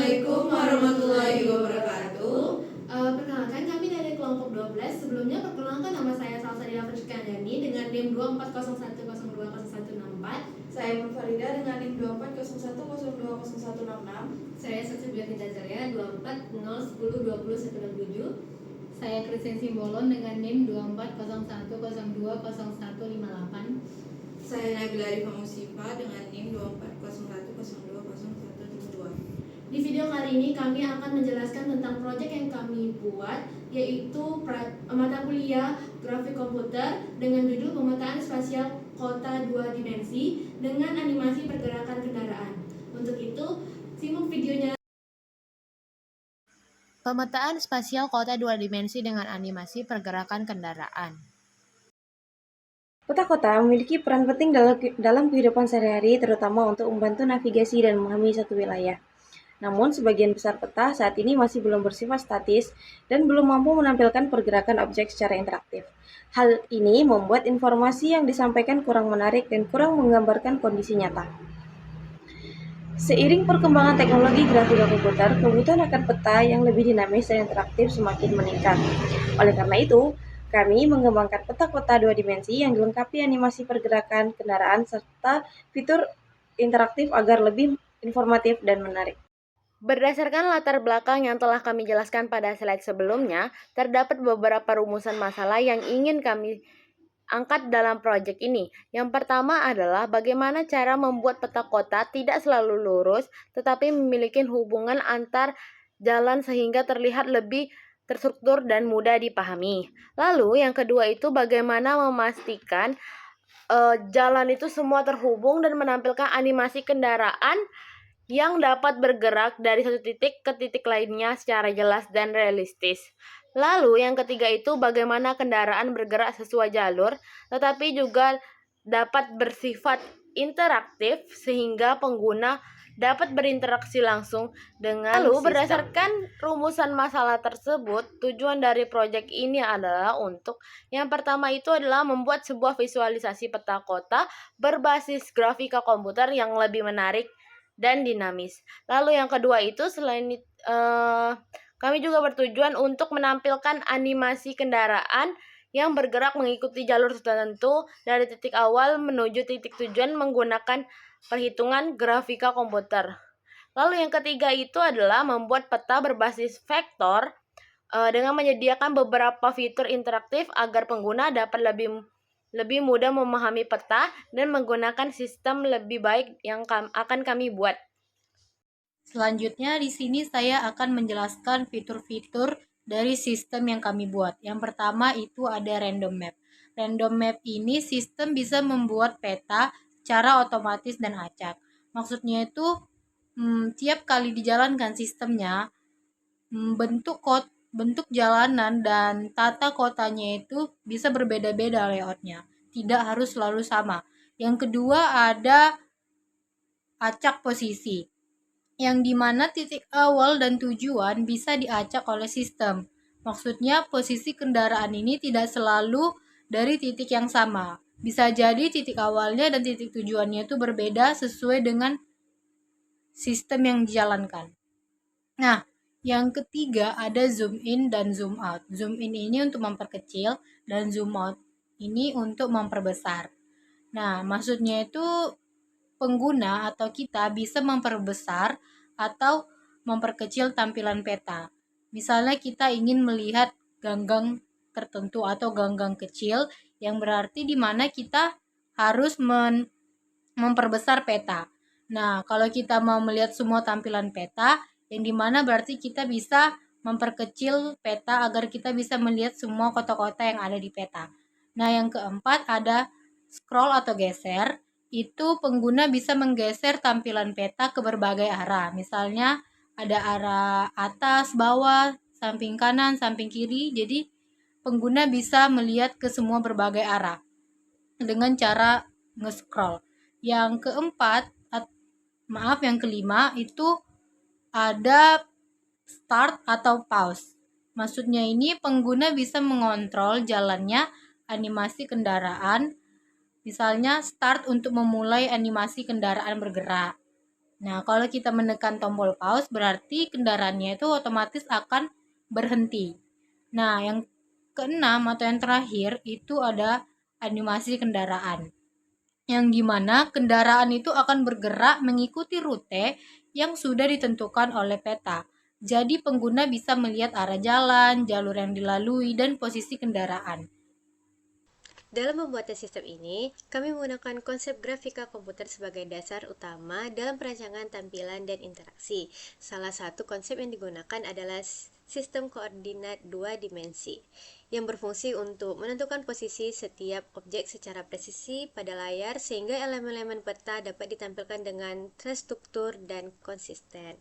Assalamualaikum warahmatullahi wabarakatuh. Perkenalkan kami dari kelompok 12. Sebelumnya perkenalkan nama saya Salsabila Friskandani dengan NIM 2401010164. Saya Nur Farida dengan NIM 2401020166. Saya Sasubia Kidacarya 2401102067. Saya Kristen Simbolon dengan NIM 2401020158. Saya Nabila Arifah Musifa dengan NIM 2401020172. Di video kali ini kami akan menjelaskan tentang proyek yang kami buat, yaitu mata kuliah grafik komputer dengan judul pemetaan spasial kota 2 dimensi dengan animasi pergerakan kendaraan. Untuk itu, simak videonya. Pemetaan spasial kota 2 dimensi dengan animasi pergerakan kendaraan. Peta kota memiliki peran penting dalam kehidupan sehari-hari, terutama untuk membantu navigasi dan memahami satu wilayah. Namun, sebagian besar peta saat ini masih belum bersifat statis dan belum mampu menampilkan pergerakan objek secara interaktif. Hal ini membuat informasi yang disampaikan kurang menarik dan kurang menggambarkan kondisi nyata. Seiring perkembangan teknologi grafika komputer, kebutuhan akan peta yang lebih dinamis dan interaktif semakin meningkat. Oleh karena itu, kami mengembangkan peta kota 2 dimensi yang dilengkapi animasi pergerakan kendaraan serta fitur interaktif agar lebih informatif dan menarik. Berdasarkan latar belakang yang telah kami jelaskan pada slide sebelumnya, terdapat beberapa rumusan masalah yang ingin kami angkat dalam proyek ini. Yang pertama adalah bagaimana cara membuat peta kota tidak selalu lurus, tetapi memiliki hubungan antar jalan sehingga terlihat lebih terstruktur dan mudah dipahami. Lalu yang kedua itu bagaimana memastikan jalan itu semua terhubung dan menampilkan animasi kendaraan yang dapat bergerak dari satu titik ke titik lainnya secara jelas dan realistis. Lalu yang ketiga itu bagaimana kendaraan bergerak sesuai jalur, tetapi juga dapat bersifat interaktif sehingga pengguna dapat berinteraksi langsung dengan sistem. Berdasarkan rumusan masalah tersebut, tujuan dari proyek ini adalah untuk yang pertama itu adalah membuat sebuah visualisasi peta kota berbasis grafika komputer yang lebih menarik dan dinamis. Lalu yang kedua itu kami juga bertujuan untuk menampilkan animasi kendaraan yang bergerak mengikuti jalur tertentu dari titik awal menuju titik tujuan menggunakan perhitungan grafika komputer. Lalu yang ketiga itu adalah membuat peta berbasis vektor dengan menyediakan beberapa fitur interaktif agar pengguna dapat lebih mudah memahami peta dan menggunakan sistem lebih baik yang akan kami buat. Selanjutnya di sini saya akan menjelaskan fitur-fitur dari sistem yang kami buat. Yang pertama itu ada random map. Random map ini sistem bisa membuat peta secara otomatis dan acak. Maksudnya itu tiap kali dijalankan sistemnya, bentuk jalanan dan tata kotanya itu bisa berbeda-beda layoutnya, tidak harus selalu sama. Yang kedua ada acak posisi, yang dimana titik awal dan tujuan bisa diacak oleh sistem. Maksudnya posisi kendaraan ini tidak selalu dari titik yang sama. Bisa jadi titik awalnya dan titik tujuannya itu berbeda sesuai dengan sistem yang dijalankan. Nah, yang ketiga ada zoom in dan zoom out. Zoom in ini untuk memperkecil dan zoom out ini untuk memperbesar. Nah, maksudnya itu pengguna atau kita bisa memperbesar atau memperkecil tampilan peta. Misalnya kita ingin melihat ganggang tertentu atau ganggang kecil, yang berarti di mana kita harus memperbesar peta. Nah, kalau kita mau melihat semua tampilan peta, yang dimana berarti kita bisa memperkecil peta agar kita bisa melihat semua kota-kota yang ada di peta. Nah, yang keempat ada scroll atau geser. Itu pengguna bisa menggeser tampilan peta ke berbagai arah. Misalnya ada arah atas, bawah, samping kanan, samping kiri. Jadi pengguna bisa melihat ke semua berbagai arah dengan cara nge-scroll. Yang kelima itu ada start atau pause. Maksudnya ini pengguna bisa mengontrol jalannya animasi kendaraan. Misalnya start untuk memulai animasi kendaraan bergerak. Nah, kalau kita menekan tombol pause berarti kendaraannya itu otomatis akan berhenti. Nah, yang keenam atau yang terakhir itu ada animasi kendaraan. Yang dimana kendaraan itu akan bergerak mengikuti rute yang sudah ditentukan oleh peta. Jadi pengguna bisa melihat arah jalan, jalur yang dilalui, dan posisi kendaraan. Dalam membuat sistem ini, kami menggunakan konsep grafika komputer sebagai dasar utama dalam perancangan tampilan dan interaksi. Salah satu konsep yang digunakan adalah sistem koordinat dua dimensi, yang berfungsi untuk menentukan posisi setiap objek secara presisi pada layar sehingga elemen-elemen peta dapat ditampilkan dengan terstruktur dan konsisten.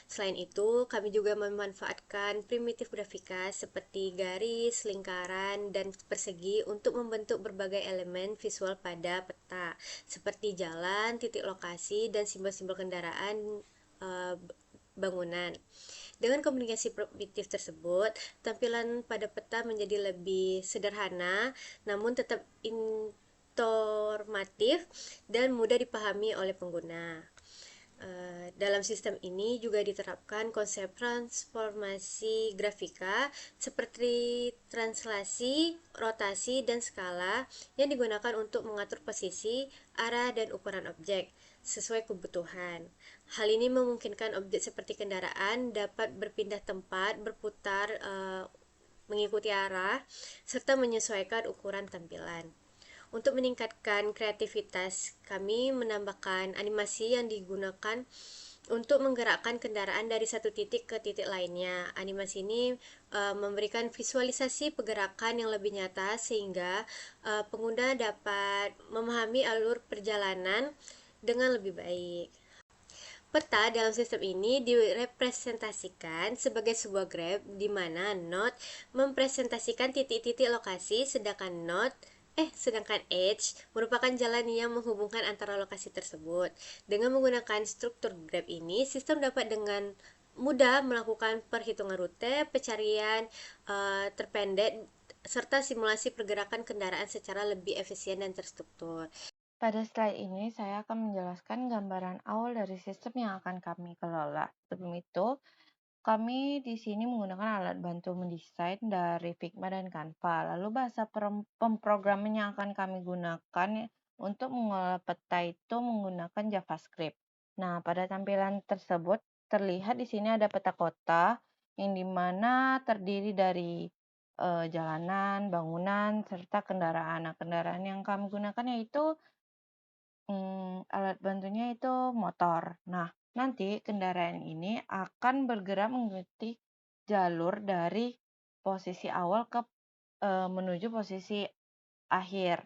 Selain itu, kami juga memanfaatkan primitif grafika seperti garis, lingkaran, dan persegi untuk membentuk berbagai elemen visual pada peta, seperti jalan, titik lokasi, dan simbol-simbol kendaraan bangunan. Dengan komunikasi primitif tersebut, tampilan pada peta menjadi lebih sederhana, namun tetap informatif dan mudah dipahami oleh pengguna. Dalam sistem ini juga diterapkan konsep transformasi grafika seperti translasi, rotasi, dan skala yang digunakan untuk mengatur posisi, arah, dan ukuran objek sesuai kebutuhan. Hal ini memungkinkan objek seperti kendaraan dapat berpindah tempat, berputar mengikuti arah, serta menyesuaikan ukuran tampilan. Untuk meningkatkan kreativitas, kami menambahkan animasi yang digunakan untuk menggerakkan kendaraan dari satu titik ke titik lainnya. Animasi ini memberikan visualisasi pergerakan yang lebih nyata sehingga pengguna dapat memahami alur perjalanan dengan lebih baik. Peta dalam sistem ini direpresentasikan sebagai sebuah graf di mana node mempresentasikan titik-titik lokasi, sedangkan edge merupakan jalan yang menghubungkan antara lokasi tersebut. Dengan menggunakan struktur graf ini, sistem dapat dengan mudah melakukan perhitungan rute, pencarian terpendek, serta simulasi pergerakan kendaraan secara lebih efisien dan terstruktur. Pada slide ini, saya akan menjelaskan gambaran awal dari sistem yang akan kami kelola. Sebelum itu, kami di sini menggunakan alat bantu mendesain dari Figma dan Canva. Lalu bahasa pemrograman yang akan kami gunakan untuk mengolah peta itu menggunakan JavaScript. Nah, pada tampilan tersebut terlihat di sini ada peta kota yang dimana terdiri dari jalanan, bangunan, serta kendaraan. Nah, kendaraan yang kami gunakan yaitu alat bantunya itu motor. Nah, nanti kendaraan ini akan bergerak mengikuti jalur dari posisi awal ke menuju posisi akhir.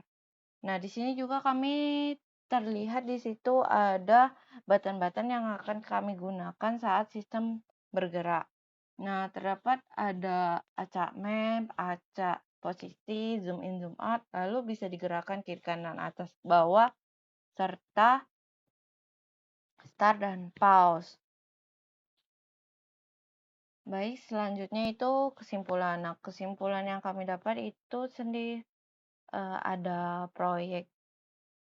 Nah, di sini juga kami terlihat di situ ada button-button yang akan kami gunakan saat sistem bergerak. Nah, terdapat ada acak map, acak posisi, zoom in, zoom out, lalu bisa digerakkan kiri kanan atas bawah serta start dan pause. Baik, selanjutnya itu kesimpulan. Nah, kesimpulan yang kami dapat itu sendiri ada proyek.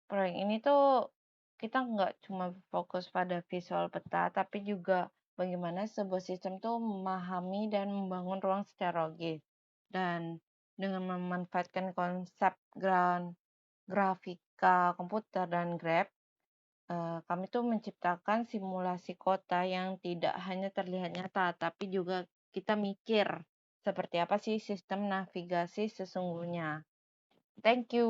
Proyek ini tuh kita nggak cuma fokus pada visual peta, tapi juga bagaimana sebuah sistem tuh memahami dan membangun ruang secara logis. Dan dengan memanfaatkan konsep grafika komputer dan graph, kami tuh menciptakan simulasi kota yang tidak hanya terlihat nyata, tapi juga kita mikir seperti apa sih sistem navigasi sesungguhnya. Thank you.